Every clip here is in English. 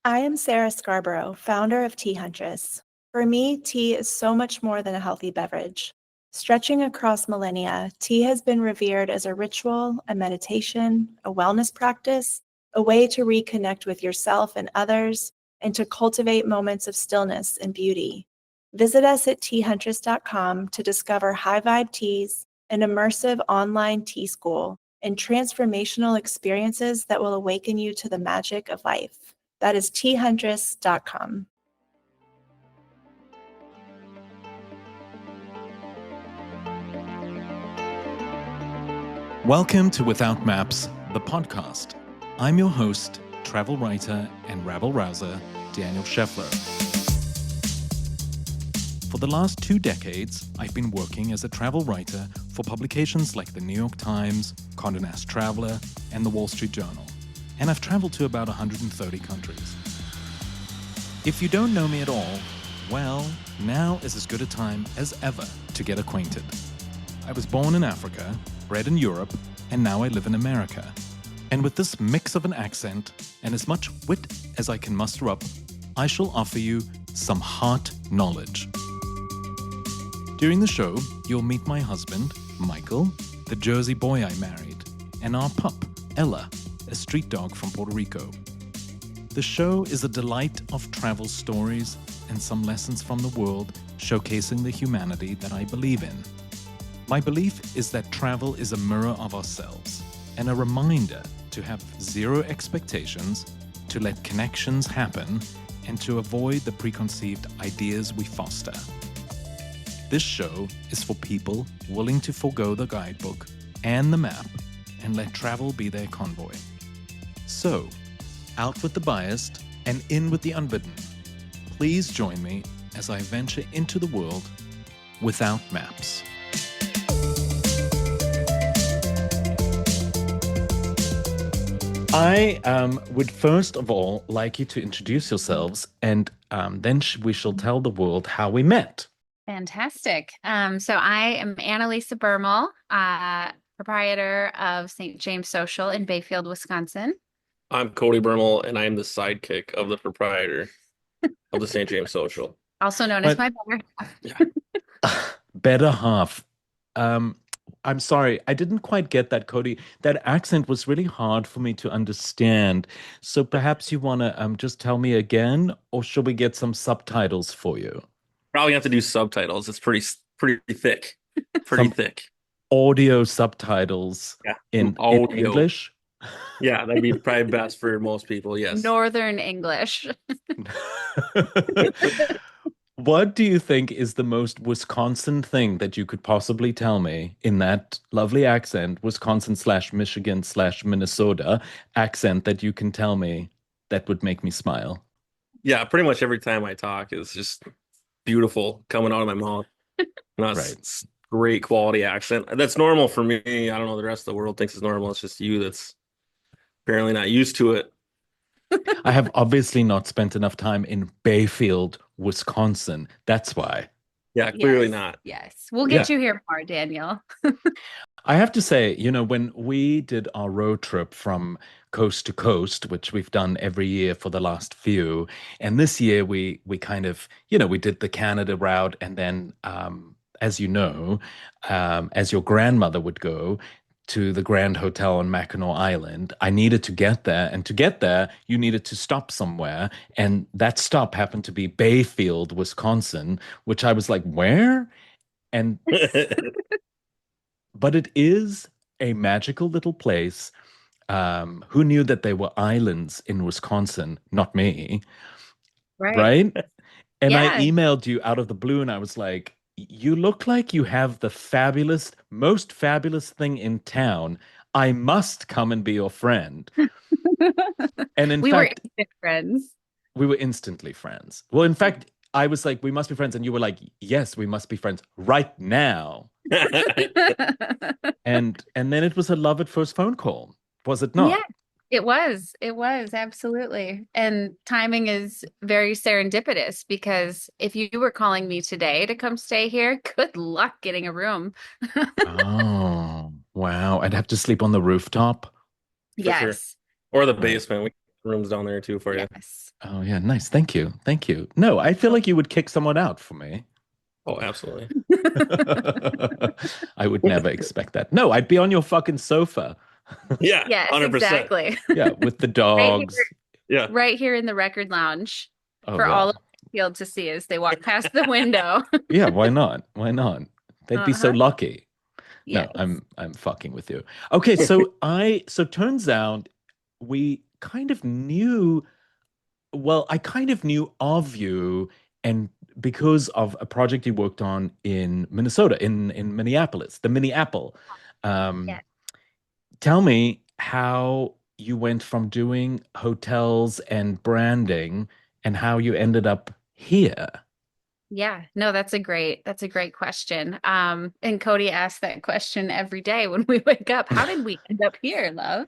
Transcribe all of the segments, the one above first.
I am Sarah Scarborough, founder of Tea Huntress. For me, tea is so much more than a healthy beverage. Stretching across millennia, tea has been revered as a ritual, a meditation, a wellness practice, a way to reconnect with yourself and others, and to cultivate moments of stillness and beauty. Visit us at teahuntress.com to discover high-vibe teas, an immersive online tea school, and transformational experiences that will awaken you to the magic of life. That is teahuntress.com. Welcome to Without Maps, the podcast. I'm your host, travel writer and rabble-rouser, Daniel Scheffler. For the last 2 decades, I've been working as a travel writer for publications like the New York Times, Condé Nast Traveler, and the Wall Street Journal. And I've traveled to about 130 countries. If you don't know me at all, well, now is as good a time as ever to get acquainted. I was born in Africa, bred in Europe, and now I live in America. And with this mix of an accent and as much wit as I can muster up, I shall offer you some heart knowledge. During the show, you'll meet my husband, Michael, the Jersey boy I married, and our pup, Ella, a street dog from Puerto Rico. The show is a delight of travel stories and some lessons from the world showcasing the humanity that I believe in. My belief is that travel is a mirror of ourselves and a reminder to have zero expectations, to let connections happen, and to avoid the preconceived ideas we foster. This show is for people willing to forego the guidebook and the map and let travel be their convoy. So, out with the biased and in with the unbidden. Please join me as I venture into the world without maps. I would first of all like you to introduce yourselves, and then we shall tell the world how we met. Fantastic. So I am Annalisa Bermel, proprietor of St. James Social in Bayfield, Wisconsin. I'm Cody Bermel, and I am the sidekick of the proprietor of the St. James Social. Also known as my better half. Yeah. Better half. I'm sorry, I didn't quite get that, Cody. That accent was really hard for me to understand. So perhaps you want to just tell me again, or should we get some subtitles for you? Probably have to do subtitles. It's pretty thick. Pretty thick. Audio subtitles in English? Yeah, that'd be probably best for most people, yes. Northern English. What do you think is the most Wisconsin thing that you could possibly tell me in that lovely accent, Wisconsin/Michigan/Minnesota accent that you can tell me that would make me smile? Yeah, pretty much every time I talk is just beautiful coming out of my mouth. It's great quality accent. That's normal for me. I don't know, the rest of the world thinks it's normal. It's just you that's apparently not used to it. I have obviously not spent enough time in Bayfield, Wisconsin. That's why. Yeah, clearly not. Yes. We'll get you here more, Daniel. I have to say, when we did our road trip from coast to coast, which we've done every year for the last few, and this year we kind of, we did the Canada route, and then, as you know, as your grandmother would go, to the Grand Hotel on Mackinac Island. I needed to get there, and to get there, you needed to stop somewhere, and that stop happened to be Bayfield, Wisconsin, which I was like, where? And but it is a magical little place. Who knew that there were islands in Wisconsin? Not me. Right? And I emailed you out of the blue, and I was like, you look like you have the most fabulous thing in town. I must come and be your friend. And in fact, we were instant friends. We were instantly friends. Well, in fact, I was like, we must be friends. And you were like, yes, we must be friends right now. And then it was a love at first phone call. Was it not? Yeah. It was absolutely. And timing is very serendipitous, because if you were calling me today to come stay here, good luck getting a room. Oh, wow. I'd have to sleep on the rooftop. Yes. Sure. Or the basement. rooms down there too for you. Yes. Oh yeah, nice. Thank you. Thank you. No, I feel like you would kick someone out for me. Oh, absolutely. I would never expect that. No, I'd be on your fucking sofa. Yeah, Yes, 100%. exactly. Yeah, with the Right here, dogs. Yeah. right here in the record lounge Oh for all well. of Bayfield to see as they walk past the window. Yeah, why not? Why not? They'd be so Uh-huh. lucky. No, Yes. I'm fucking with you. Okay, so turns out we kind of knew, well, I kind of knew of you and because of a project you worked on in Minnesota, in Minneapolis, the Minneapple. Um, Yes. Tell me how you went from doing hotels and branding and how you ended up here. Yeah, no, that's a great question. And Cody asks that question every day when we wake up. How did we end up here, love?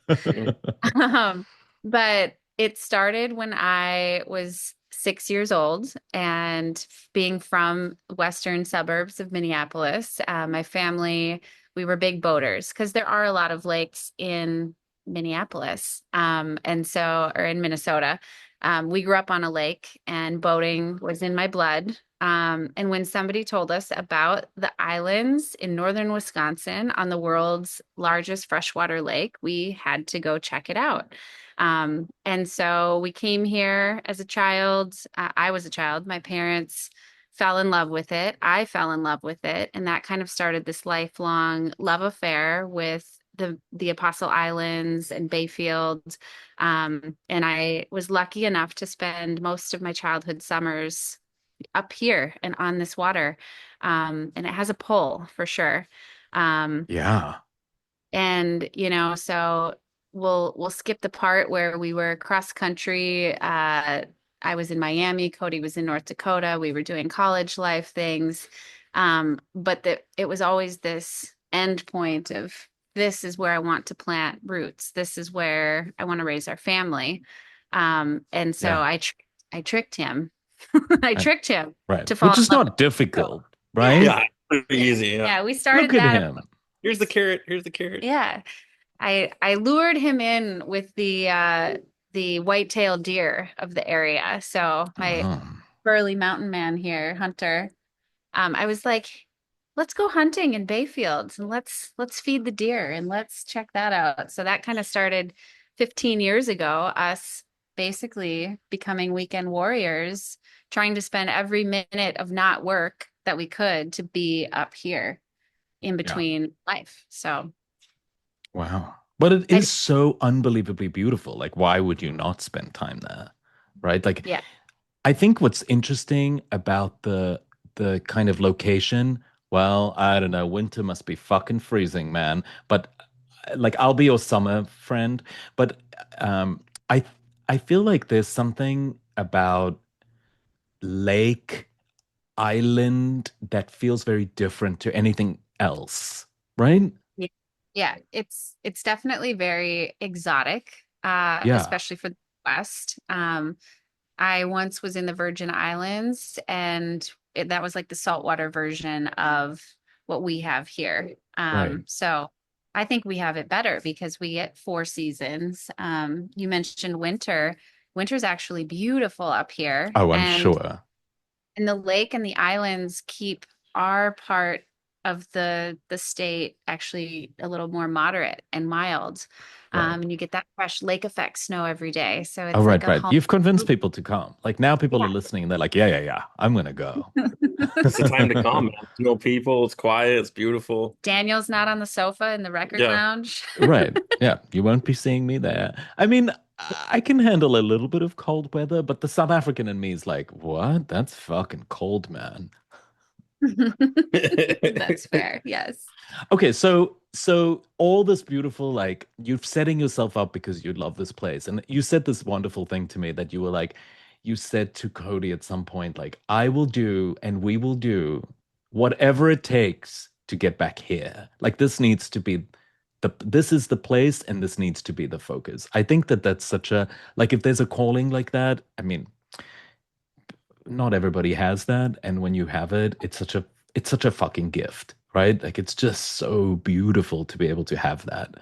Um, but it started when I was 6 years old and being from western suburbs of Minneapolis, my family, we were big boaters because there are a lot of lakes in Minneapolis. And so, or in Minnesota. We grew up on a lake and boating was in my blood. And when somebody told us about the islands in northern Wisconsin on the world's largest freshwater lake, we had to go check it out. And so we came here as a child. I was a child. My parents fell in love with it. I fell in love with it. And that kind of started this lifelong love affair with the Apostle Islands and Bayfield. And I was lucky enough to spend most of my childhood summers up here and on this water. And it has a pull for sure. Um, Yeah, and so we'll skip the part where we were cross country. I was in Miami, Cody was in North Dakota. We were doing college life things. But it was always this end point of this is where I want to plant roots. This is where I want to raise our family. And so yeah, I tricked him. I right, tricked him right. to fall Which in is love with not difficult, Yeah. right? Yeah, pretty Yeah. easy. Yeah. Yeah, we Look started at that. him. Here's the carrot. Here's the carrot. Yeah. I lured him in with the white-tailed deer of the area. So my Oh, burly mountain man here, Hunter, I was like, let's go hunting in Bayfield and let's feed the deer and let's check that out. So that kind of started 15 years ago, us basically becoming weekend warriors, trying to spend every minute of not work that we could to be up here in yeah. between life. So Wow. But it I is so unbelievably beautiful. Like, why would you not spend time there? Right? Like, yeah. I think what's interesting about the kind of location, well, I don't know, winter must be fucking freezing, man. But like I'll be your summer friend, but um I I feel like there's something about lake island that feels very different to anything else, right? Yeah, yeah, it's definitely very exotic, Yeah, especially for the West. I once was in the Virgin Islands, and that was like the saltwater version of what we have here. right. So I think we have it better because we get four seasons. You mentioned winter. Winter's actually beautiful up here, Oh, I'm and sure. the lake and the islands keep our part of the state actually a little more moderate and mild. Right. And you get that fresh lake effect snow every day. So Oh, it's like right, a right. home. You've convinced people to come. Like now people are Yeah. listening and they're like, yeah, yeah, yeah, I'm gonna go. It's the time to come, man. No people. It's quiet. It's beautiful. Daniel's not on the sofa in the record Yeah. lounge. Right. Yeah. You won't be seeing me there. I mean, I can handle a little bit of cold weather, but the South African in me is like, what? That's fucking cold, man. That's fair. Yes. Okay, so all this beautiful, like you're setting yourself up because you love this place. And you said this wonderful thing to me that you were like, you said to Cody at some point, like, I will do and we will do whatever it takes to get back here. Like this needs to be this is the place and this needs to be the focus. I think that that's such a like if there's a calling like that, I mean, not everybody has that, and when you have it, it's such a fucking gift, right? Like it's just so beautiful to be able to have that.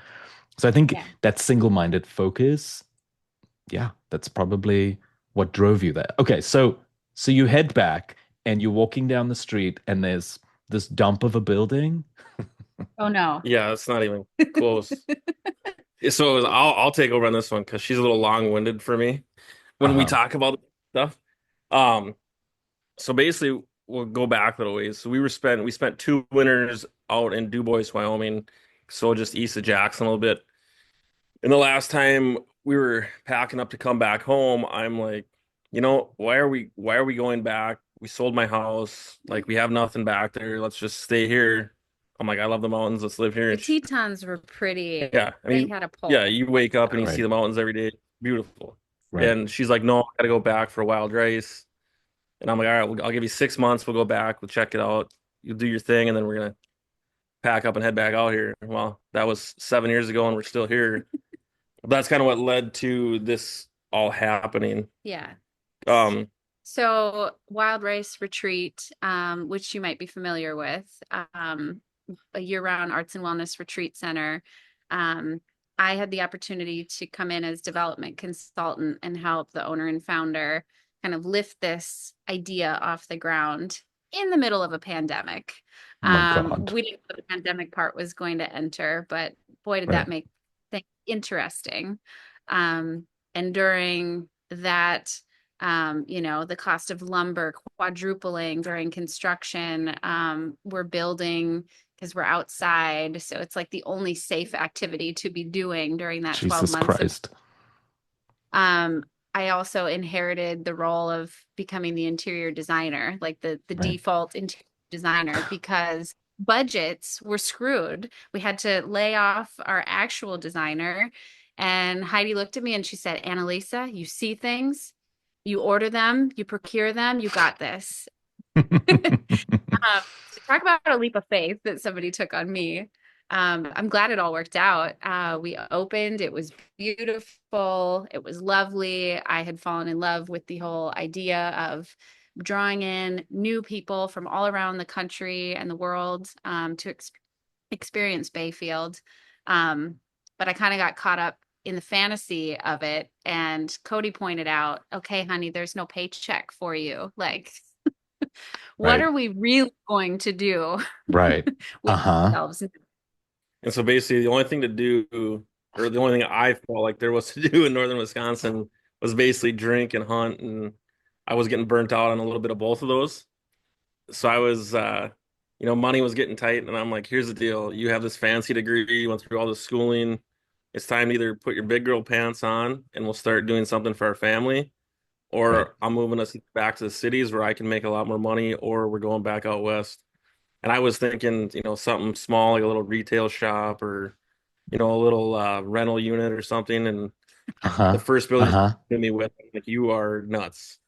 So I think Yeah. that single-minded focus Yeah, that's probably what drove you there. Okay, so you head back and you're walking down the street and there's this dump of a building. Oh no. Yeah, it's not even close. So I'll take over on this one because she's a little long-winded for me when we Uh-huh. talk about stuff. Um, so basically, we'll go back a little ways. So we spent 2 winters out in DuBois, Wyoming, so just east of Jackson a little bit. And the last time we were packing up to come back home, I'm like, why are we going back? We sold my house. Like we have nothing back there. Let's just stay here. I'm like, I love the mountains. Let's live here. The And Tetons were pretty. yeah, I They mean, had a yeah, pull. you wake up and you see Right, the mountains every day. Beautiful. right. And she's like, no, I gotta go back for a wild rice. And I'm like, all right, I'll give you 6 months. We'll go back. We'll check it out. You'll do your thing, and then we're gonna pack up and head back out here. Well, that was 7 years ago, and we're still here. That's kind of what led to this all happening. Yeah. Um, So Wild Rice Retreat, which you might be familiar with, a year-round arts and wellness retreat center. Um, I had the opportunity to come in as development consultant and help the owner and founder kind of lift this idea off the ground in the middle of a pandemic. Oh my God. We didn't know the pandemic part was going to enter, but boy, did that Right. make things interesting. And during that, the cost of lumber quadrupling during construction. We're building because we're outside. So it's like the only safe activity to be doing during that 12 Jesus months of Christ. I also inherited the role of becoming the interior designer, like the Right. default interior designer, because budgets were screwed. We had to lay off our actual designer. And Heidi looked at me and she said, Annalisa, you see things, you order them, you procure them, you got this. Talk about a leap of faith that somebody took on me. I'm glad it all worked out. We opened, it was beautiful, it was lovely. I had fallen in love with the whole idea of drawing in new people from all around the country and the world to experience Bayfield. But I kind of got caught up in the fantasy of it. And Cody pointed out, okay, honey, there's no paycheck for you. Like, what Right. are we really going to do Right. with Uh-huh. ourselves? and so basically, the only thing to do, or the only thing I felt like there was to do in northern Wisconsin was basically drink and hunt, and I was getting burnt out on a little bit of both of those. So I was, money was getting tight, and I'm like, here's the deal: you have this fancy degree, you went through all this schooling. It's time to either put your big girl pants on, and we'll start doing something for our family, Right. or I'm moving us back to the cities where I can make a lot more money, or we're going back out west. And I was thinking, something small like a little retail shop or, a little rental unit or something. And the Uh-huh. first building Uh-huh. to me with, I'm like, you are nuts.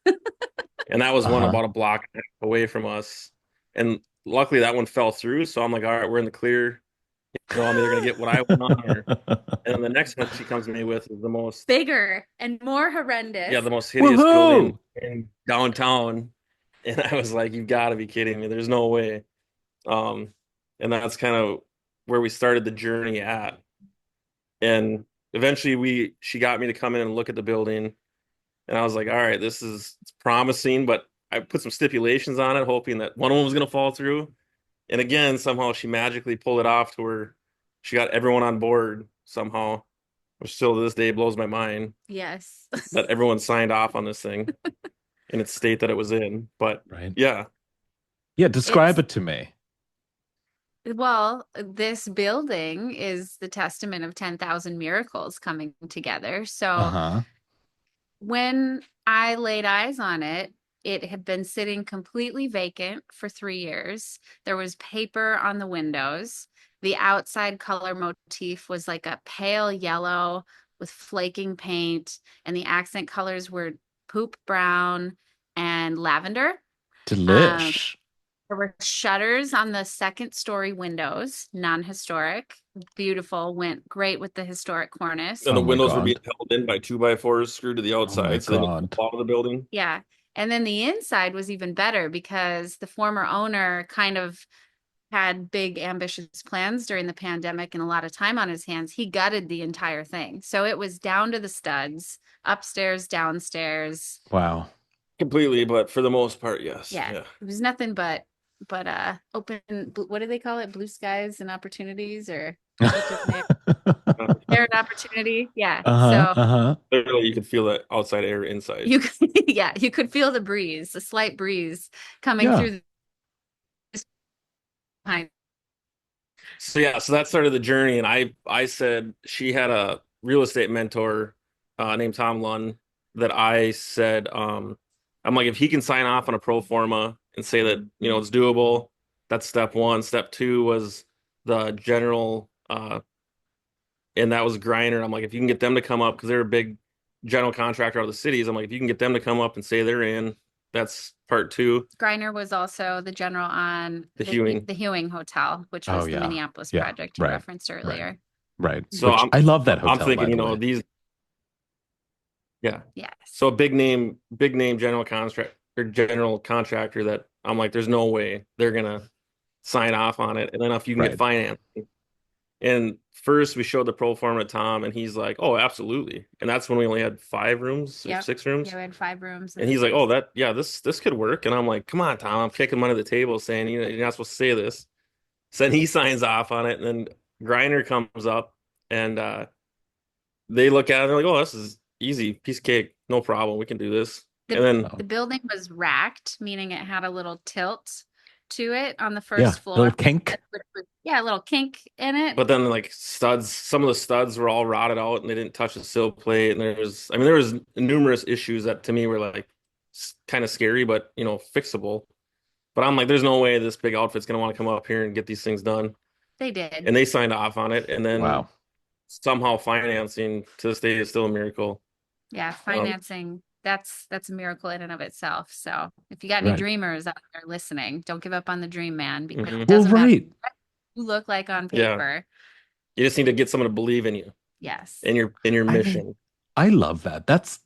And that was one Uh-huh. about a block away from us. And luckily that one fell through. So I'm like, all right, we're in the clear. I'm either gonna get what I want or and then the next one she comes to me with is the most Bigger and more yeah, horrendous. the most hideous building Woohoo! in downtown. And I was like, you've got to be kidding me. There's no way. Um, and that's kind of where we started the journey at. And eventually she got me to come in and look at the building. And I was like, all right, it's promising, but I put some stipulations on it, hoping that one of them was gonna fall through. And again, somehow she magically pulled it off to where she got everyone on board somehow, which still to this day blows my mind Yes. that everyone signed off on this thing in its state that it was in. But Right. yeah, Yeah, describe It's it to me. Well, this building is the testament of 10,000 miracles coming together. So Uh-huh. when I laid eyes on it, it had been sitting completely vacant for 3 years. There was paper on the windows. The outside color motif was like a pale yellow with flaking paint, and the accent colors were poop brown and lavender. Um, Delish. there were shutters on the second story windows, non-historic, beautiful, went great with the historic cornice. and Oh the my windows were being God. held in by 2x4s screwed to the Oh my outside, so they didn't God. fall out of the building. Yeah. And then the inside was even better because the former owner kind of had big ambitious plans during the pandemic and a lot of time on his hands, he gutted the entire thing. So it was down to the studs, upstairs, downstairs. Wow. Completely, but for the most part, yes. Yeah. Yeah. It was nothing but open, what do they call it? Blue skies and opportunities, or open air and opportunity. Yeah. Uh-huh. So Uh-huh. Literally, you could feel that outside air inside. you could, yeah, you could feel the breeze, a slight breeze coming Yeah. through this behind. So yeah, so that started the journey, and I said she had a real estate mentor named Tom Lunn that I said I'm like, if he can sign off on a pro forma and say that it's doable, that's step one. Step two was the general and that was Griner. I'm like, if you can get them to come up because they're a big general contractor out of the cities, I'm like, if you can get them to come up and say they're in, that's part two. Griner was also the general on The Hewing. the Hewing Hotel, which Oh was the yeah. Minneapolis Yeah. project you Right. referenced Right. earlier. Right. So Which I love that I'm hotel, by thinking, the way. these, yeah. Yes. So a big name general contract or general contractor that I'm like, there's no way they're gonna sign off on it. And then if you can get Right. financing. And first we showed the pro forma to Tom and he's like, oh, absolutely. And that's when we only had 5 rooms or Yep. 6 rooms. Yeah, we had 5 rooms. And he's like, oh, this could work. And I'm like, come on, Tom, I'm kicking him under the table saying, you're not supposed to say this. So then he signs off on it. And then Griner comes up and they look at it and they're like, oh, this is easy, piece of cake, no problem. We can do this. And then The building was racked, meaning it had a little tilt to it on the Yeah. first floor. Little kink. Yeah, a little kink in it. but then like some of the studs were all rotted out and they didn't touch the sill plate. And there was numerous issues that to me were like kind of scary, but fixable. But I'm like, there's no way this big outfit's gonna want to come up here and get these things done. They did. And they signed off on it. And then Wow. somehow financing to this day is still a miracle. Yeah, financing, that's a miracle in and of itself. So if you got any Right. dreamers out there listening, don't give up on the dream, man, because Mhm. it Well, doesn't matter right. what you look like on Yeah. paper. You just need to get someone to believe in you Yes. and your I mean, mission. I love that. That's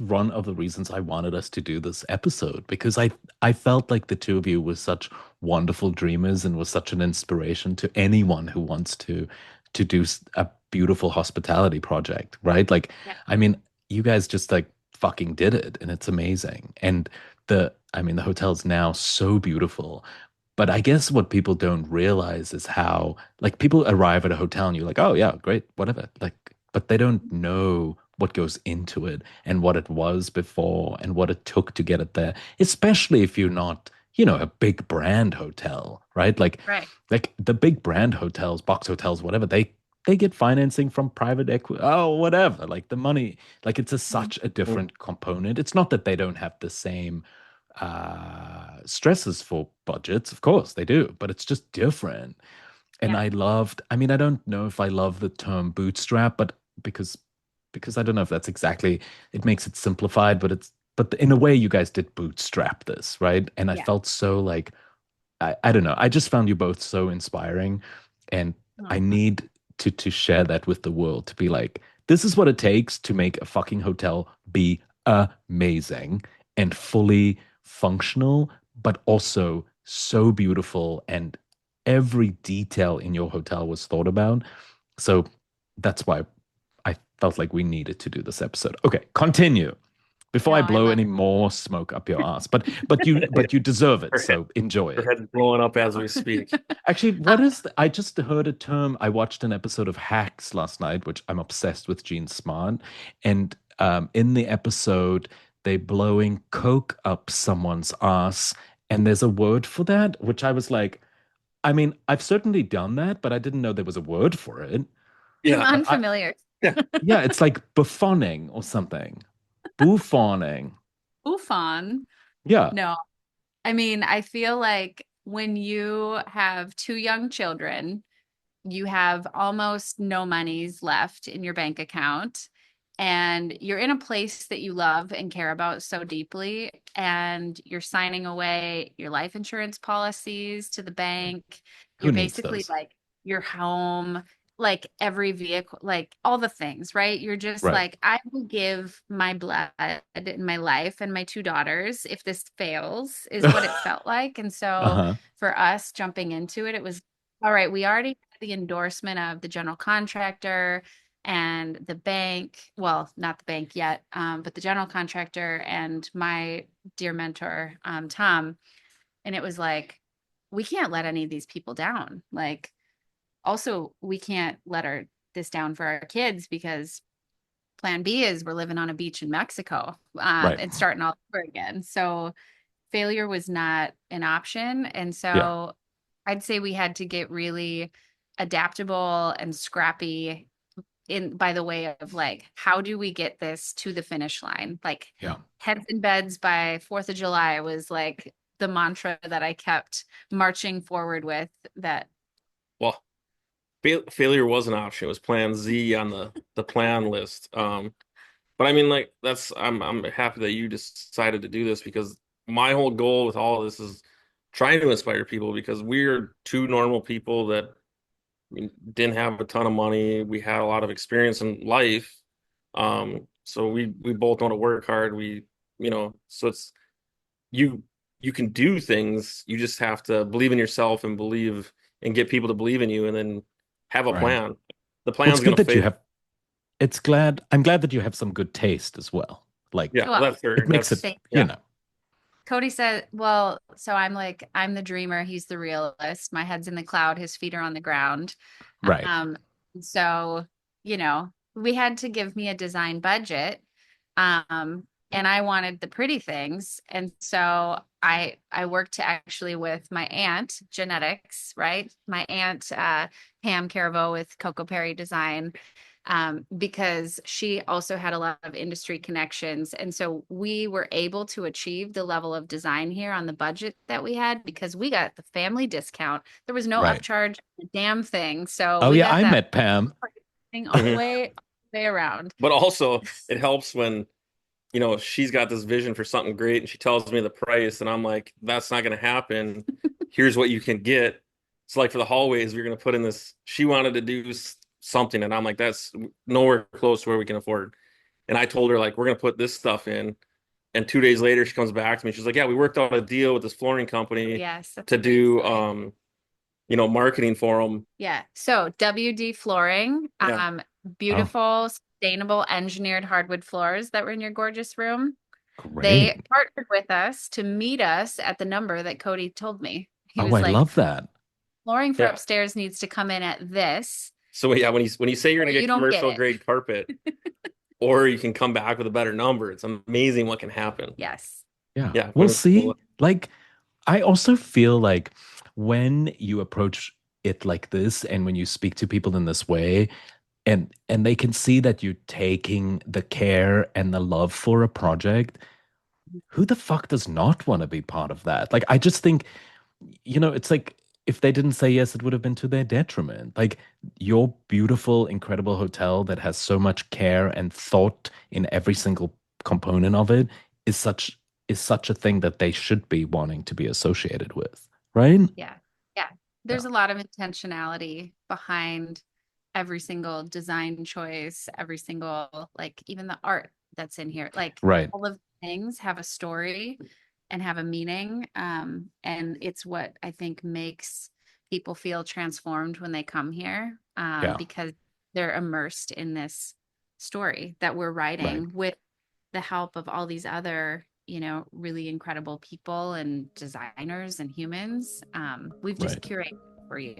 one of the reasons I wanted us to do this episode, because I felt like the two of you were such wonderful dreamers and was such an inspiration to anyone who wants to do a beautiful hospitality project, right? Like, Yeah. I mean, you guys just like fucking did it, and it's amazing. And the hotel's now so beautiful. But I guess what people don't realize is how, like, people arrive at a hotel and you're like, oh yeah, great, whatever. Like, but they don't know what goes into it and what it was before and what it took to get it there, especially if you're not, a big brand hotel, right? Right. Like the big brand hotels, box hotels, whatever, they get financing from private equity, oh, whatever. Like the money, like it's such a different component. It's not that they don't have the same stresses for budgets, of course they do, but it's just different. And Yeah. I don't know if I love the term bootstrap, but because I don't know if that's exactly, it makes it simplified, but in a way you guys did bootstrap this, right? And I Yeah. felt so like, I don't know, I just found you both so inspiring, and I need to share that with the world, to be like, this is what it takes to make a fucking hotel be amazing and fully functional, but also so beautiful, and every detail in your hotel was thought about. So that's why I felt like we needed to do this episode. Okay, continue. Before I No, I blow love any more smoke up your ass. But you deserve it, so enjoy Her it. head's blowing up as we speak. Actually, what is I just heard a term. I watched an episode of Hacks last night, which I'm obsessed with Gene Smart. And in the episode, they blowing coke up someone's ass. And there's a word for that, which I was like, I mean, I've certainly done that, but I didn't know there was a word for it. Yeah. unfamiliar. Yeah, it's like buffoning or something. Buffoning. Buffon. Yeah. No. I mean, I feel like when you have 2 young children, you have almost no monies left in your bank account, and you're in a place that you love and care about so deeply, and you're signing away your life insurance policies to the bank. Who You're needs basically those? like your home, like every vehicle, like all the things, right? You're just Right. like, I will give my blood in my life and my two daughters if this fails, is what it felt like. And so Uh-huh. for us jumping into it, it was all right. We already had the endorsement of the general contractor and the bank. Well, not the bank yet, but the general contractor and my dear mentor, Tom. And it was like, we can't let any of these people down. Like, also, we can't let this down for our kids because plan B is we're living on a beach in Mexico, Right. and starting all over again. So failure was not an option. And Yeah. so I'd say we had to get really adaptable and scrappy in by the way of like, how do we get this to the finish line? Like Yeah. heads in beds by 4th of July was like the mantra that I kept marching forward with. That Well, failure was an option. It was plan Z on the plan list. But I mean, like I'm happy that you decided to do this because my whole goal with all of this is trying to inspire people because we're two normal people that didn't have a ton of money. We had a lot of experience in life. So we both want to work hard. So it's you you can do things. You just have to believe in yourself and believe and get people to believe in you and then have a Right. plan. The Well, it's plan's good gonna that you fail. have I'm glad that you have some good taste as well. Like Yeah, well, that's fair. it makes it, thank you Yeah. know. Cody said, well, so I'm like, I'm the dreamer. He's the realist. My head's in the cloud. His feet are on the ground. Right. Um, so, we had to give me a design budget. And I wanted the pretty things. And so I worked actually with my aunt, genetics, right? My aunt, Pam Caraveau with Coco Perry Design, because she also had a lot of industry connections. And so we were able to achieve the level of design here on the budget that we had because we got the family discount. There was no Right. upcharge, a damn thing. So Oh we yeah, got I that met Pam. thing all the Mhm. way around. But also it helps when she's got this vision for something great and she tells me the price and I'm like, that's not going to happen. Here's what you can get. So like for the hallways, we're going to put in this. She wanted to do something and I'm like, that's nowhere close to where we can afford. And I told her like, we're going to put this stuff in. And 2 days later, she comes back to me. She's like, yeah, we worked out a deal with this flooring company Yes, that's to a great do, story. marketing for them. Yeah. So WD flooring, Yeah. Oh, beautiful, sustainable, engineered hardwood floors that were in your gorgeous room. They great. partnered with us to meet us at the number that Cody told me. He Oh, was I like, love that. flooring for Yeah. upstairs needs to come in at this. So yeah, when you say you're Or going to you get don't get commercial it. grade carpet, or you can come back with a better number, it's amazing what can happen. Yes. Yeah. Yeah. We'll see. Like, I also feel like when you approach it like this and when you speak to people in this way, and they can see that you're taking the care and the love for a project, who the fuck does not want to be part of that? Like, I just think, it's like if they didn't say yes, it would have been to their detriment. Like your beautiful, incredible hotel that has so much care and thought in every single component of it is such a thing that they should be wanting to be associated with, right? Yeah. Yeah. Yeah. There's a lot of intentionality behind every single design choice, every single, like even the art that's in here. Like Right. all of the things have a story and have a meaning. And it's what I think makes people feel transformed when they come here, Yeah. because they're immersed in this story that we're Right. writing with the help of all these other, really incredible people and designers and humans. We've just Right. curated for you.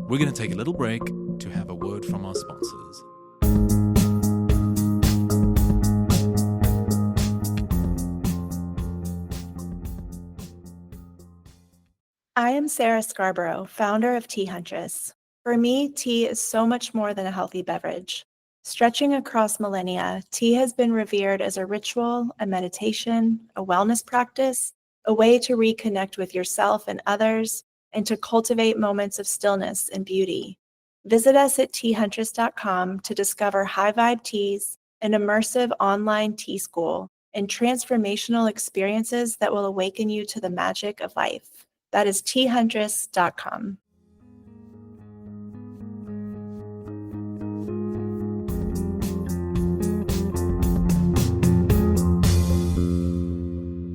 We're going to take a little break to have a word from our sponsors. I am Sarah Scarborough, founder of Tea Huntress. For me, tea is so much more than a healthy beverage. Stretching across millennia, tea has been revered as a ritual, a meditation, a wellness practice, a way to reconnect with yourself and others, and to cultivate moments of stillness and beauty. Visit us at teahuntress.com to discover high vibe teas, an immersive online tea school, and transformational experiences that will awaken you to the magic of life. That is thuntress.com.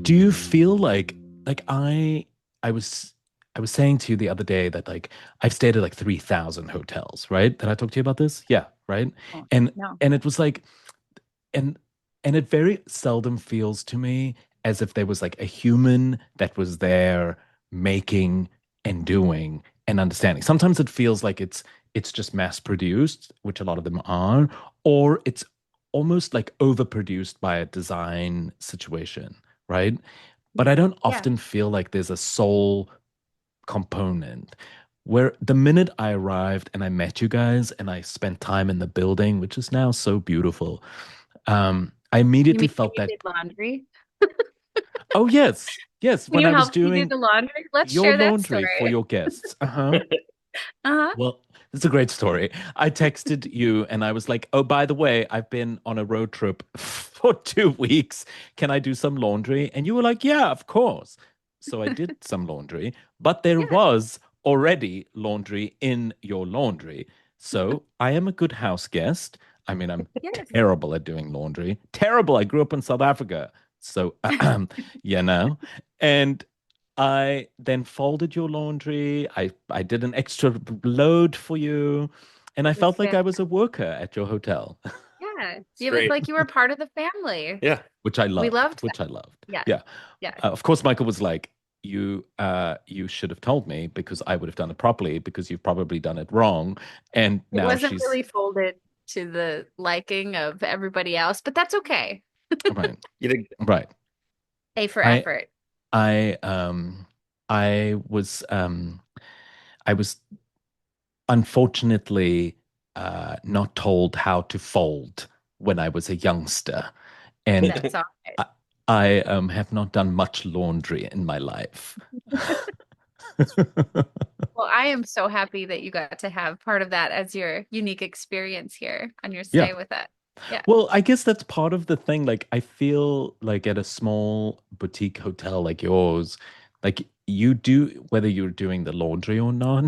Do you feel like I was saying to you the other day that like I've stayed at like 3,000 hotels, right? Did I talk to you about this? Yeah, right. Oh, And no. and it was like and and it very seldom feels to me as if there was like a human that was there making and doing and understanding. Sometimes it feels like it's just mass produced, which a lot of them are, or it's almost like overproduced by a design situation, right? But I don't Yeah. often feel like there's a soul component where the minute I arrived and I met you guys and I spent time in the building, which is now so beautiful, I You immediately mean when felt you that, did laundry? oh, yes, yes, When when you I was helped me do doing the laundry? Let's your share that laundry for story. your guests. Uh-huh. Uh-huh. Well, it's a great story. I texted you and I was like, oh, by the way, I've been on a road trip for 2 weeks. Can I do some laundry? And you were like, yeah, of course. So I did some laundry, but there Yeah. was already laundry in your laundry. So I am a good house guest. I mean, I'm Yes. terrible at doing laundry. Terrible. I grew up in South Africa. So, you know, and I then folded your laundry. I did an extra load for you, and I It was felt like fantastic. I was a worker at your hotel, Yeah. It's You was great. like you were part of the family. Yeah. which I We loved, loved that. which I loved. Yes. Yeah. Yes. Of course, Michael was like, you should have told me because I would have done it properly because you've probably done it wrong. And It now wasn't she's really folded to the liking of everybody else, but that's okay. right. You did. Right. A for I effort. I um I was I was unfortunately not told how to fold when I was a youngster, and That's all right. I, I have not done much laundry in my life. Well, I am so happy that you got to have part of that as your unique experience here on your Yeah. stay with us. Yeah. Well, I guess that's part of the thing. Like, I feel like at a small boutique hotel like yours, like you do, whether you're doing the laundry or not,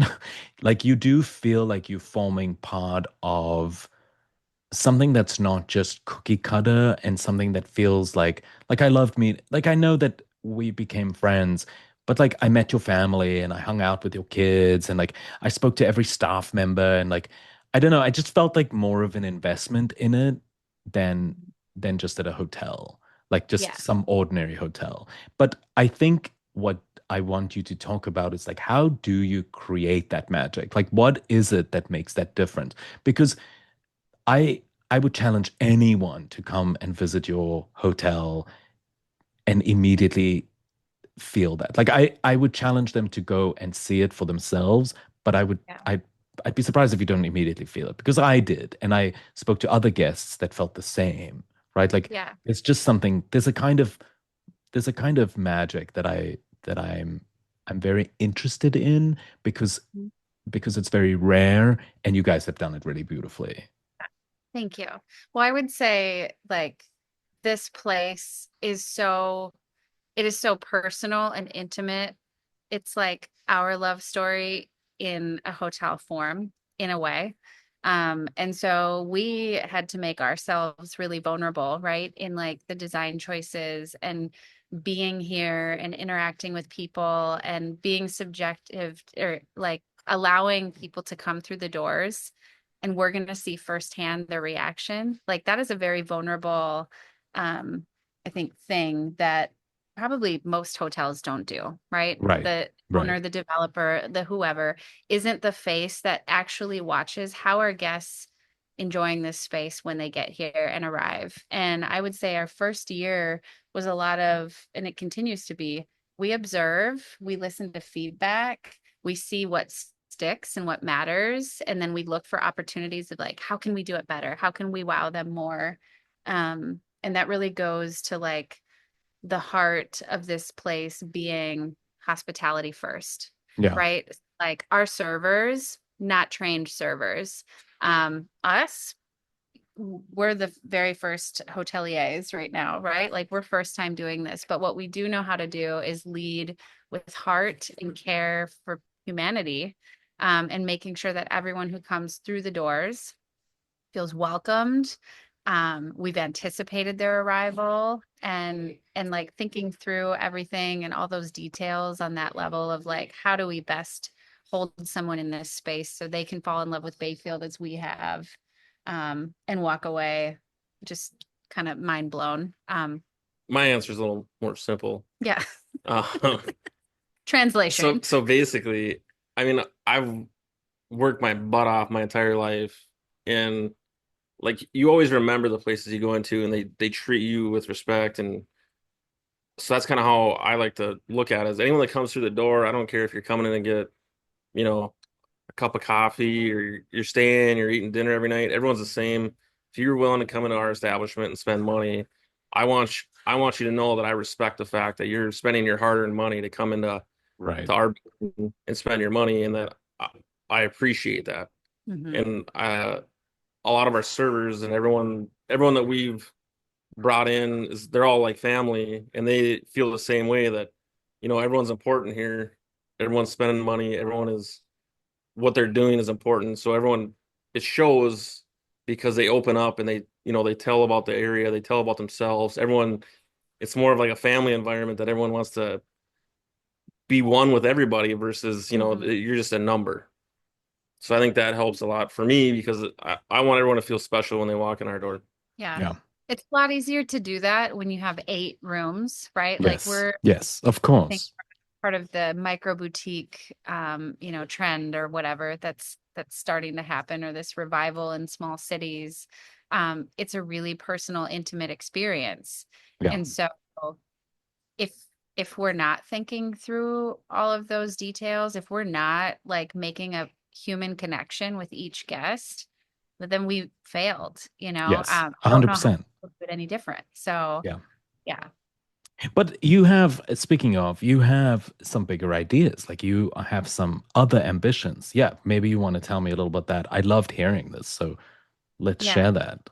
like you do feel like you're forming part of something that's not just cookie cutter and something that feels like I loved me like I know that we became friends, but like I met your family and I hung out with your kids and like I spoke to every staff member and like I don't know, I just felt like more of an investment in it than just at a hotel, like just Yeah. some ordinary hotel. But I think what I want you to talk about is like how do you create that magic? Like what is it that makes that difference? Because I I would challenge anyone to come and visit your hotel and immediately feel that. Like I would challenge them to go and see it for themselves, but Yeah. I'd be surprised if you don't immediately feel it because I did, and I spoke to other guests that felt the same, right? Like Yeah. it's just something. There's a kind of magic that I'm very interested in because it's very rare, and you guys have done it really beautifully. Thank you. Well, I would say like this place is it is so personal and intimate. It's like our love story in a hotel form, in a way. And so we had to make ourselves really vulnerable, right? In like the design choices and being here and interacting with people and being subjective or like allowing people to come through the doors and we're going to see firsthand their reaction. Like that is a very vulnerable, I think, thing that probably most hotels don't do, right? Right, The right, owner, the developer, the whoever isn't the face that actually watches how are guests enjoying this space when they get here and arrive. And I would say our first year was a lot of, and it continues to be, we observe, we listen to feedback, we see what sticks and what matters, and then we look for opportunities of like, how can we do it better? How can we wow them more? And that really goes to like the heart of this place being hospitality first, yeah, right? Like our servers, not trained servers. Us, we're the very first hoteliers right now, right? Like we're first time doing this, but what we do know how to do is lead with heart and care for humanity, and making sure that everyone who comes through the doors feels welcomed. We've anticipated their arrival, and like thinking through everything and all those details on that level of like, how do we best hold someone in this space so they can fall in love with Bayfield as we have, and walk away just kind of mind blown. My answer is a little more simple. Yeah. Um, Translation. so basically, I mean, I've worked my butt off my entire life, and like you always remember the places you go into, and they treat you with respect, and so that's kind of how I like to look at it. As anyone that comes through the door, I don't care if you're coming in and get, you know, a cup of coffee or you're staying, you're eating dinner every night. Everyone's the same. If you're willing to come into our establishment and spend money, I want you to know that I respect the fact that you're spending your hard-earned money to come into Right. to our building and spend your money, and that I appreciate that. Mhm. And a lot of our servers and everyone that we've brought in is they're all like family, and they feel the same way that, everyone's important here. Everyone's spending money. Everyone is what they're doing is important. So everyone, it shows because they open up and they tell about the area, they tell about themselves. Everyone, it's more of like a family environment that everyone wants to be one with everybody versus, Mhm. you're just a number. So I think that helps a lot for me because I want everyone to feel special when they walk in our door. Yeah. Yeah. It's a lot easier to do that when you have 8 rooms, right? Like Yes. we're, Yes, of I think, course. part of the micro boutique, trend or whatever that's starting to happen, or this revival in small cities. It's a really personal, intimate experience. Yeah. And so if if we're not thinking through all of those details, if we're not like making a human connection with each guest, but then we failed, Yes. I don't know how to 100%. do it any different. So Yeah. yeah. But you have, speaking of, you have some bigger ideas. Like you have some other ambitions. Yeah. Maybe you want to tell me a little about that. I loved hearing this. So let's Yeah. share that.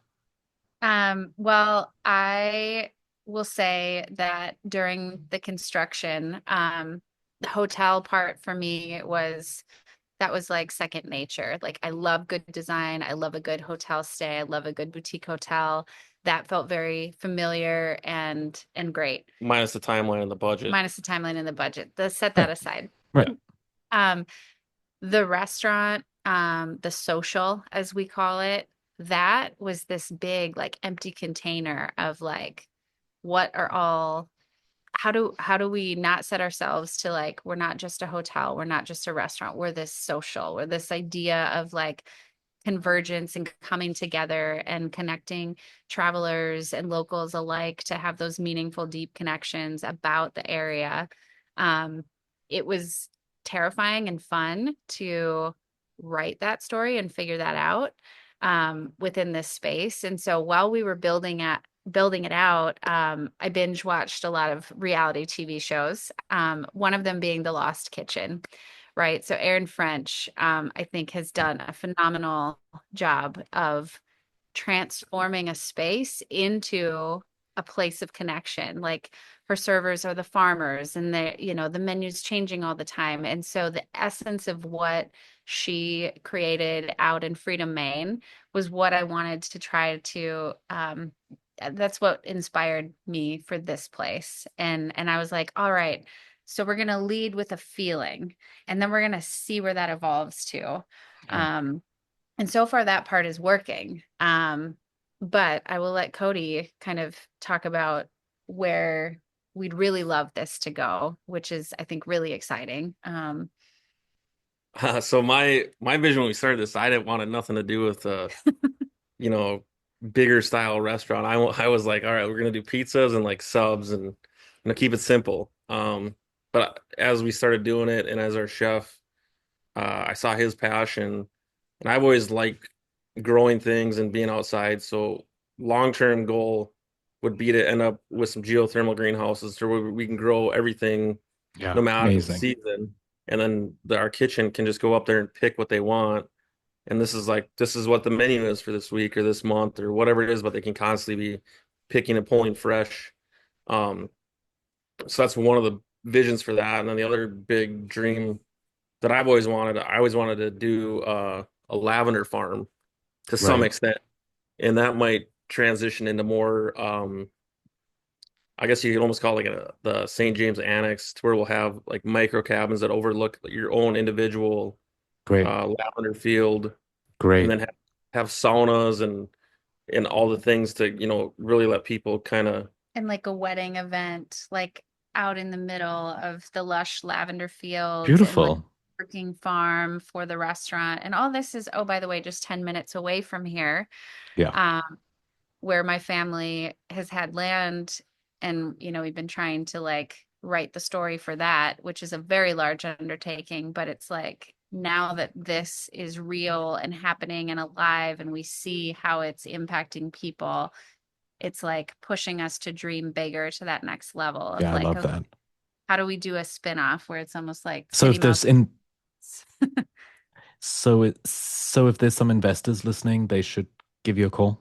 Well, I will say that during the construction, the hotel part for me that was like second nature. Like I love good design. I love a good hotel stay. I love a good boutique hotel. That felt very familiar and great. Minus the timeline and the budget. Minus the timeline and the budget. Let's set that Right. aside. Right. Um, the restaurant, the social, as we call it, that was this big, like empty container of like, what are all, how do we not set ourselves to like, we're not just a hotel, we're not just a restaurant, we're this social, we're this idea of like convergence and coming together and connecting travelers and locals alike to have those meaningful, deep connections about the area. It was terrifying and fun to write that story and figure that out, within this space. And so while we were building it out, I binge watched a lot of reality TV shows. One of them being The Lost Kitchen. Right. So Aaron French, I think, has done a phenomenal job of transforming a space into a place of connection. Like her servers are the farmers, and the menu's changing all the time. And so the essence of what she created out in Freedom, Maine was what I wanted to try to, that's what inspired me for this place. And I was like, all right, so we're going to lead with a feeling, and then we're going to see where that evolves to. Yeah. And so far that part is working. But I will let Cody kind of talk about where we'd really love this to go, which is, I think, really exciting. So my vision when we started this, I didn't want nothing to do with you know, bigger style restaurant. I was like, all right, we're gonna do pizzas and like subs and keep it simple. But as we started doing it, and as our chef, I saw his passion, and I've always liked growing things and being outside. So long-term goal would be to end up with some geothermal greenhouses to where we can grow everything Yeah. no matter the Amazing. season. And then our kitchen can just go up there and pick what they want and this is what the menu is for this week or this month or whatever it is, but they can constantly be picking and pulling fresh. Um, so that's one of the visions for that. And then the other big dream that I always wanted to do a lavender farm to some Right. extent, and that might transition into more. I guess you could almost call it like the St. James Annex, to where we'll have like micro cabins that overlook your own individual Great. lavender field, and Great. then have saunas and all the things to, really let people kind of. And like a wedding event, like out in the middle of the lush lavender fields and like Beautiful. working farm for the restaurant. And all this is, oh, by the way, just 10 minutes away from here. Yeah. Um, where my family has had land, and we've been trying to like write the story for that, which is a very large undertaking, but it's like now that this is real and happening and alive and we see how it's impacting people, it's like pushing us to dream bigger to that next level of Yeah, I like, love okay, that. how do we do a spin-off where it's almost like So city if there's mouse. in so if there's some investors listening, they should give you a call.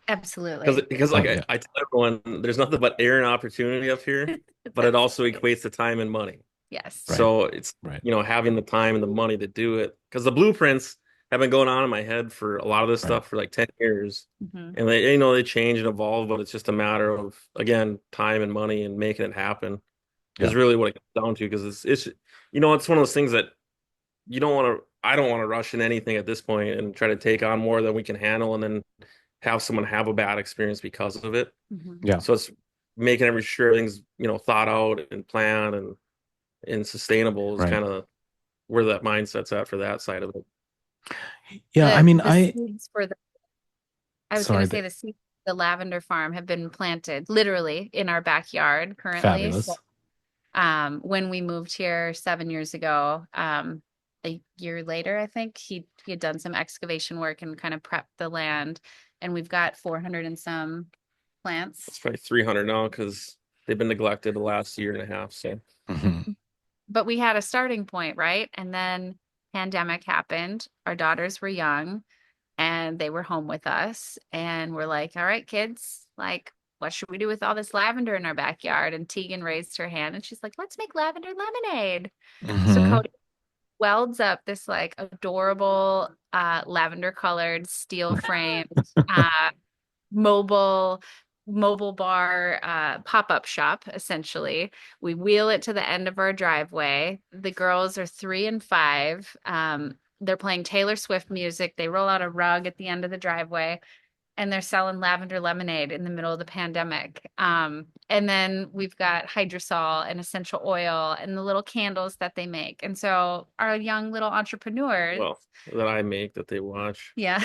Absolutely. Because Oh like yeah. I tell everyone, there's nothing but air and opportunity up here, but it also equates to time and money. Yes. Right. So it's, Right. having the time and the money to do it, because the blueprints have been going on in my head for a lot of this Right. stuff for like 10 years. Mhm. And they change and evolve, but it's just a matter of, again, time and money and making it happen is Yeah. really what it comes down to. Because it's one of those things that I don't want to rush in anything at this point and try to take on more than we can handle and then have someone have a bad experience because of it. Mhm. Yeah. So it's making every sure everything's, thought out and planned and sustainable is Right. kind of where that mindset's at for that side of it. Yeah. I mean, The seeds for the I was going sorry, to say the seeds for the lavender farm have been planted literally in our backyard currently. So, fabulous. when we moved here 7 years ago, a year later, I think he had done some excavation work and kind of prepped the land, and we've got 400 and some plants. It's probably 300 now because they've been neglected the last year and a half. So Mhm. But we had a starting point, right? And then pandemic happened. Our daughters were young and they were home with us, and we're like, all right, kids, like, what should we do with all this lavender in our backyard? And Tegan raised her hand and she's like, let's make lavender lemonade. So Mhm. Cody welds up this like adorable lavender colored steel framed mobile bar pop-up shop. Essentially, we wheel it to the end of our driveway. The girls are 3 and 5. They're playing Taylor Swift music. They roll out a rug at the end of the driveway, and they're selling lavender lemonade in the middle of the pandemic. And then we've got hydrosol and essential oil and the little candles that they make. And so our young little entrepreneurs, well, that I make that they watch. yeah.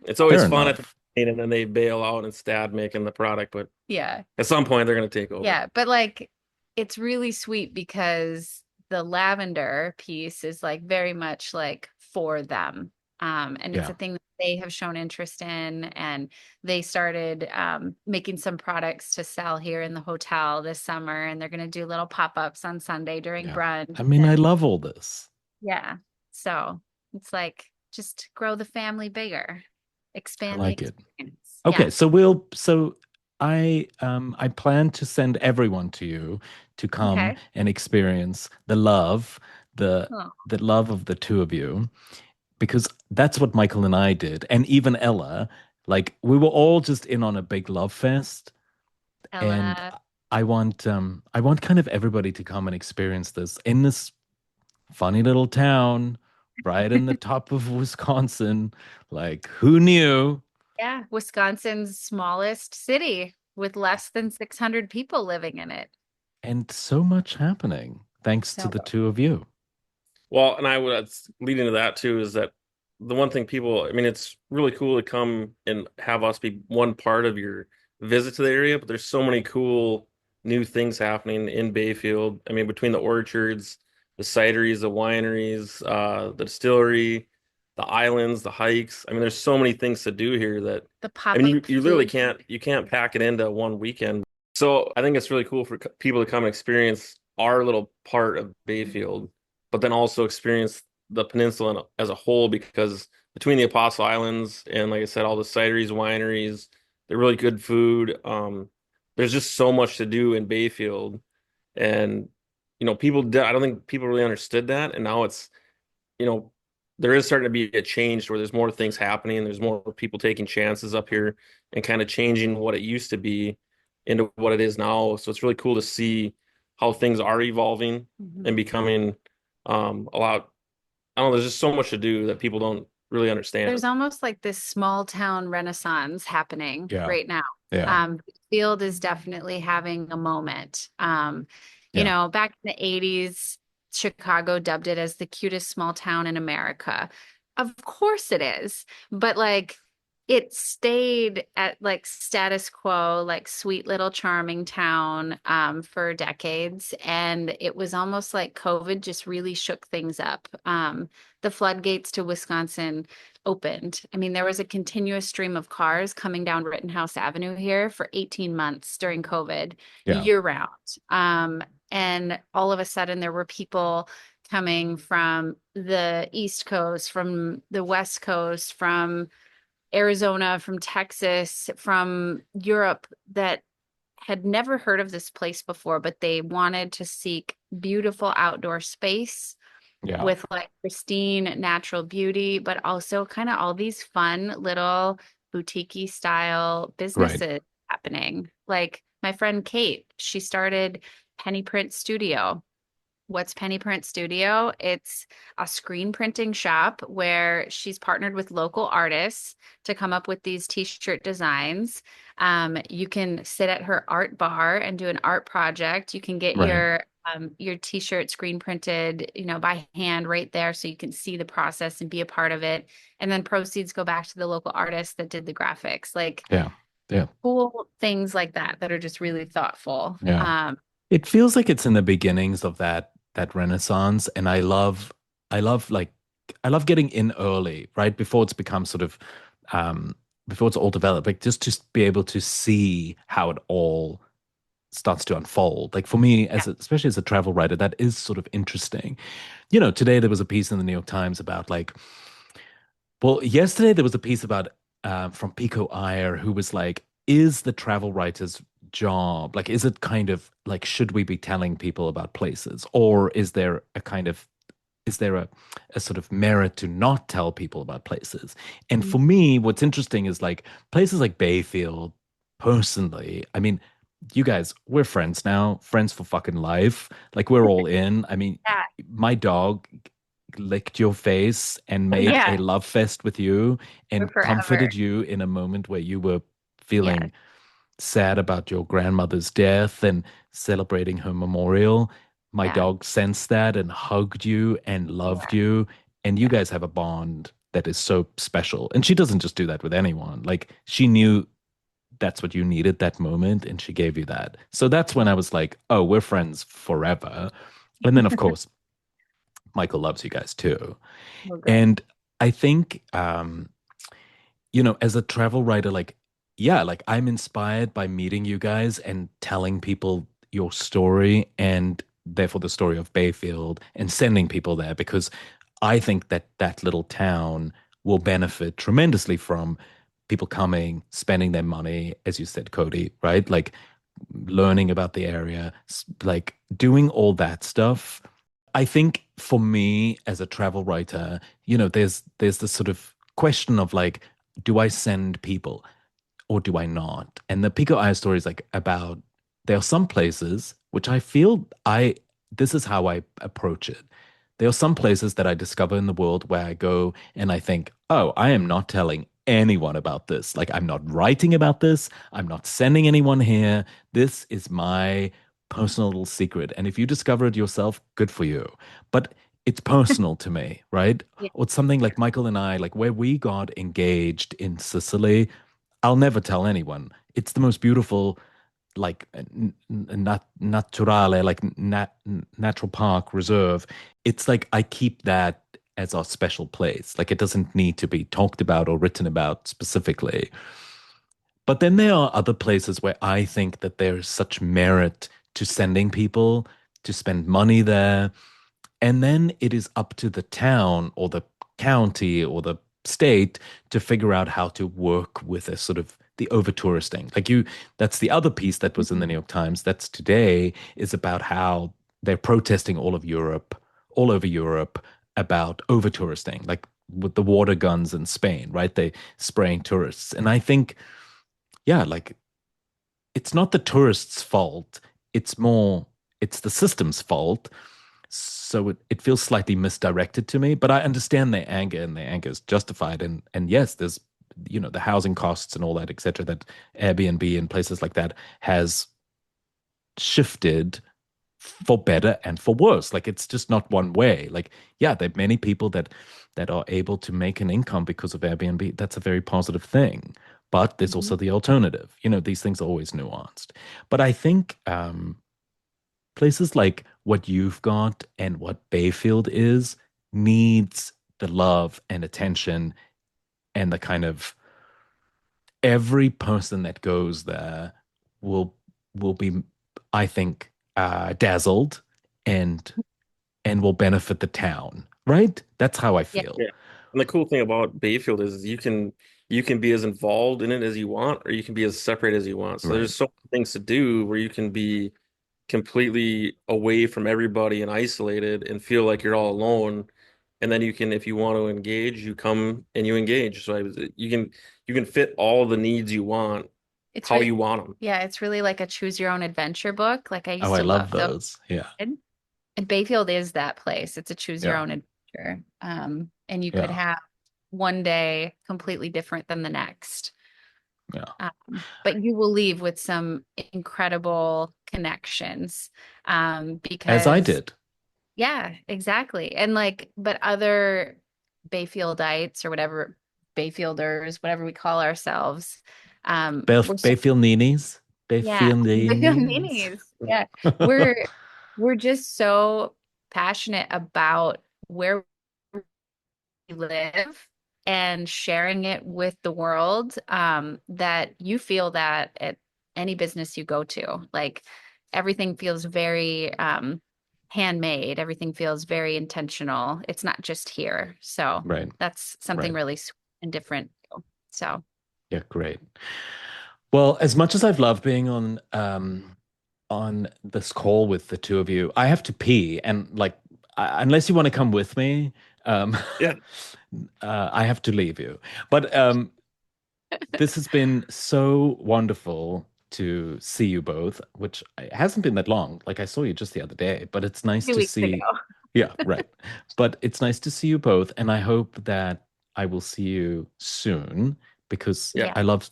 It's always Fair fun at the enough. beginning, and then they bail out instead making the product, but Yeah. at some point they're going to take over. Yeah, but like it's really sweet because the lavender piece is like very much like for them. And it's Yeah. a thing that they have shown interest in, and they started making some products to sell here in the hotel this summer, and they're going to do little pop-ups on Sunday during Yeah. brunch. I mean, I And love all this. yeah, so it's like just grow the family bigger, I expand the like it. experience. Okay, Yeah. so I plan to send everyone to you to come Okay. and experience the love, the Oh, the love of the two of you, because that's what Michael and I did, and even Ella. Like we were all just in on a big love fest, and Ella. I want kind of everybody to come and experience this in this funny little town right in the top of Wisconsin. Like who knew? Yeah, Wisconsin's smallest city with less than 600 people living in it. And so much happening thanks to So, the two of you. Well, and I would lead into that too is that the one thing people, I mean, it's really cool to come and have us be one part of your visit to the area, but there's so many cool new things happening in Bayfield. I mean, between the orchards, the cideries, the wineries, the distillery, the islands, the hikes. I mean, there's so many things to do here that, the I mean, pop-up you literally food. can't pack it into one weekend. So I think it's really cool for people to come and experience our little part of Bayfield, but then also experience the peninsula as a whole, because between the Apostle Islands and, like I said, all the cideries, wineries, they're really good food. There's just so much to do in Bayfield, and I don't think people really understood that, and now it's you know, there is starting to be a change where there's more things happening. There's more people taking chances up here and kind of changing what it used to be into what it is now. So it's really cool to see how things are evolving and becoming a lot. I don't know, there's just so much to do that people don't really understand. There's almost like this small town renaissance happening Yeah. right now. Yeah. Field is definitely having a moment. Yeah. Back in the 80s, Chicago dubbed it as the cutest small town in America. Of course it is, but like it stayed at like status quo, like sweet little charming town for decades. And it was almost like COVID just really shook things up. The floodgates to Wisconsin opened. I mean, there was a continuous stream of cars coming down Rittenhouse Avenue here for 18 months during COVID, Yeah. year round. And all of a sudden, there were people coming from the East Coast, from the West Coast, from Arizona, from Texas, from Europe that had never heard of this place before, but they wanted to seek beautiful outdoor space Yeah. with like pristine natural beauty, but also kind of all these fun little boutique style Right. businesses happening. Like my friend Kate, she started Penny Print Studio. What's Penny Print Studio? It's a screen printing shop where she's partnered with local artists to come up with these t-shirt designs. You can sit at her art bar and do an art project. You can get Right. your t-shirt screen printed, by hand right there so you can see the process and be a part of it. And then proceeds go back to the local artist that did the graphics. Like Yeah. Yeah. cool things like that are just really thoughtful. Yeah. It feels like it's in the beginnings of that renaissance, and I love like I love getting in early, right? Before it's become sort of um before it's all developed, like just be able to see how it all starts to unfold. Like for me, Yeah. especially as a travel writer, that is sort of interesting. Today there was a piece in the New York Times about yesterday there was a piece about from Pico Iyer, who was like, is the travel writer's job, like, is it kind of like, should we be telling people about places, or is there a sort of merit to not tell people about places? And Mhm. for me, what's interesting is like places like Bayfield, personally, I mean, you guys, we're friends now, friends for fucking life. Like we're all in. I mean, Yeah. my dog licked your face and made a Yeah. love fest with you For and forever. comforted you in a moment where you were Yes. feeling sad about your grandmother's death and celebrating her memorial. My Yeah. dog sensed that and hugged you and loved Yeah. you. And you Yeah. guys have a bond that is so special. And she doesn't just do that with anyone. Like she knew that's what you needed that moment and she gave you that. So that's when I was like, oh, we're friends forever. And then, of course, Michael loves you guys too. Oh, good. And I think, as a travel writer, like, yeah, like I'm inspired by meeting you guys and telling people your story and therefore the story of Bayfield and sending people there because I think that that little town will benefit tremendously from people coming, spending their money, as you said, Cody, right? Like learning about the area, like doing all that stuff. I think for me as a travel writer, there's this sort of question of like, do I send people or do I not? And the Pico Eye story is like about there are some places which I feel this is how I approach it. There are some places that I discover in the world where I go and I think, oh, I am not telling anyone about this. Like I'm not writing about this. I'm not sending anyone here. This is my personal little secret. And if you discover it yourself, good for you. But it's personal to me, right? Yeah. Or it's something like Michael and I, like where we got engaged in Sicily. I'll never tell anyone. It's the most beautiful, like naturale, like natural park reserve. It's like I keep that as our special place. Like it doesn't need to be talked about or written about specifically. But then there are other places where I think that there's such merit to sending people to spend money there And then it is up to the town or the county or the state to figure out how to work with a sort of the over touristing. That's the other piece that was in the New York Times. That's today is about how they're protesting all over Europe about over touristing, like with the water guns in Spain, right? They spraying tourists. And I think, yeah, like it's not the tourists' fault. It's the system's fault. So it feels slightly misdirected to me, but I understand their anger, and their anger is justified. And yes, there's the housing costs and all that, etc. That Airbnb and places like that has shifted for better and for worse. Like it's just not one way. Like yeah, there are many people that are able to make an income because of Airbnb. That's a very positive thing. But there's also the alternative. These things are always nuanced. But I think places like what you've got and what Bayfield is needs the love and attention and the kind of every person that goes there will be, I think, dazzled and will benefit the town, right? That's how I feel. Yeah. And the cool thing about Bayfield is you can be as involved in it as you want, or you can be as separate as you want. So there's so many things to do where you can be completely away from everybody and isolated and feel like you're all alone. And then you can, if you want to engage, you come and you engage. So you can fit all the needs you want, It's how really, you want them. yeah, it's really like a choose your own adventure book. Like I used Oh, I to love love those. Yeah. And Bayfield is that place. It's a choose your Yeah. own adventure. And you Yeah. could have one day completely different than the next. Yeah. But you will leave with some incredible connections. Because As I did. yeah, exactly. And but other Bayfieldites or whatever, Bayfielders, whatever we call ourselves, Bayfield Neenies. yeah, Bayfield Neenies. Minis. Yeah. We're just so passionate about where we live and sharing it with the world, that you feel that at any business you go to. Like everything feels very handmade. Everything feels very intentional. It's not just here. So that's something really sweet and different. So yeah, great. Well, as much as I've loved being on this call with the two of you, I have to pee, and unless you want to come with me, Yeah. I have to leave you. But this has been so wonderful to see you both, which it hasn't been that long. Like I saw you just the other day, but it's nice 2 to weeks see. ago. Yeah, right. But it's nice to see you both, and I hope that I will see you soon because I love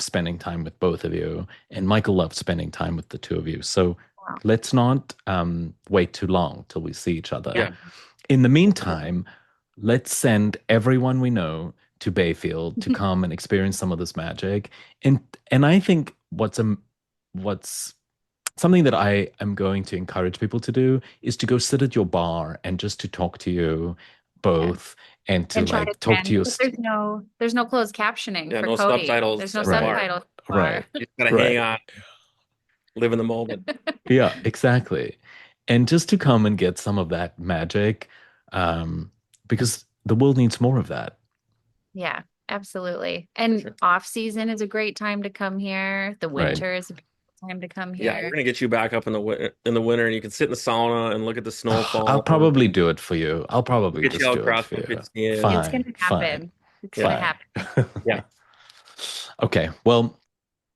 spending time with both of you, and Michael loves spending time with the two of you. So let's not wait too long till we see each other. Yeah. In the meantime, let's send everyone we know to Bayfield to come and experience some of this magic. And I think what's something that I am going to encourage people to do is to go sit at your bar and just to talk to you both and to talk to you. There's no closed captioning for no Cody. Subtitles. There's no at the bar. subtitles. Right. You just gotta hang on, live in the moment. Yeah, exactly. And just to come and get some of that magic, because the world needs more of that. Yeah, absolutely. And off season is a great time to come here. The winter is a great time to come here. Yeah, we're gonna get you back up in the winter, and you can sit in the sauna and look at the snowfall. I'll probably do it for you. I'll probably get just you do it for you. Fine, it's gonna happen. It's gonna happen. Yeah. Okay. Well,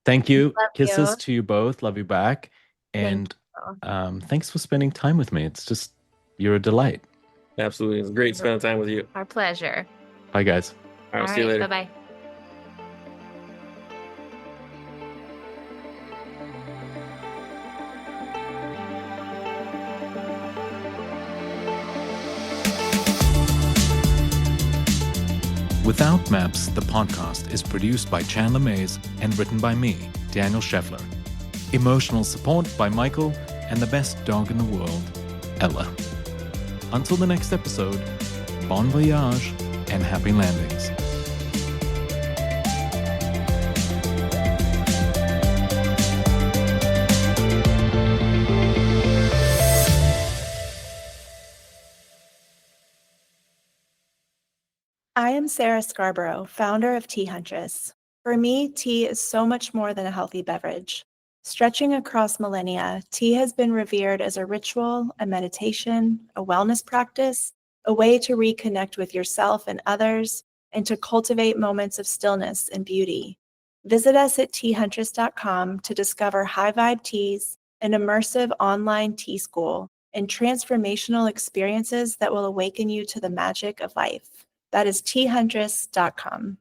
thank you. Love Kisses you. to you both. Love you back. And thanks for spending time with me. It's just, you're a delight. Absolutely. It's great spending time with you. Our pleasure. Bye, guys. All right, see you later. Bye-bye. Without Maps, the podcast is produced by Chandler Mays and written by me, Daniel Scheffler. Emotional support by Michael and the best dog in the world, Ella. Until the next episode, bon voyage and happy landings. I am Sarah Scarborough, founder of Tea Huntress. For me, tea is so much more than a healthy beverage. Stretching across millennia, tea has been revered as a ritual, a meditation, a wellness practice, a way to reconnect with yourself and others, and to cultivate moments of stillness and beauty. Visit us at teahuntress.com to discover high-vibe teas, an immersive online tea school, and transformational experiences that will awaken you to the magic of life. That is teahuntress.com.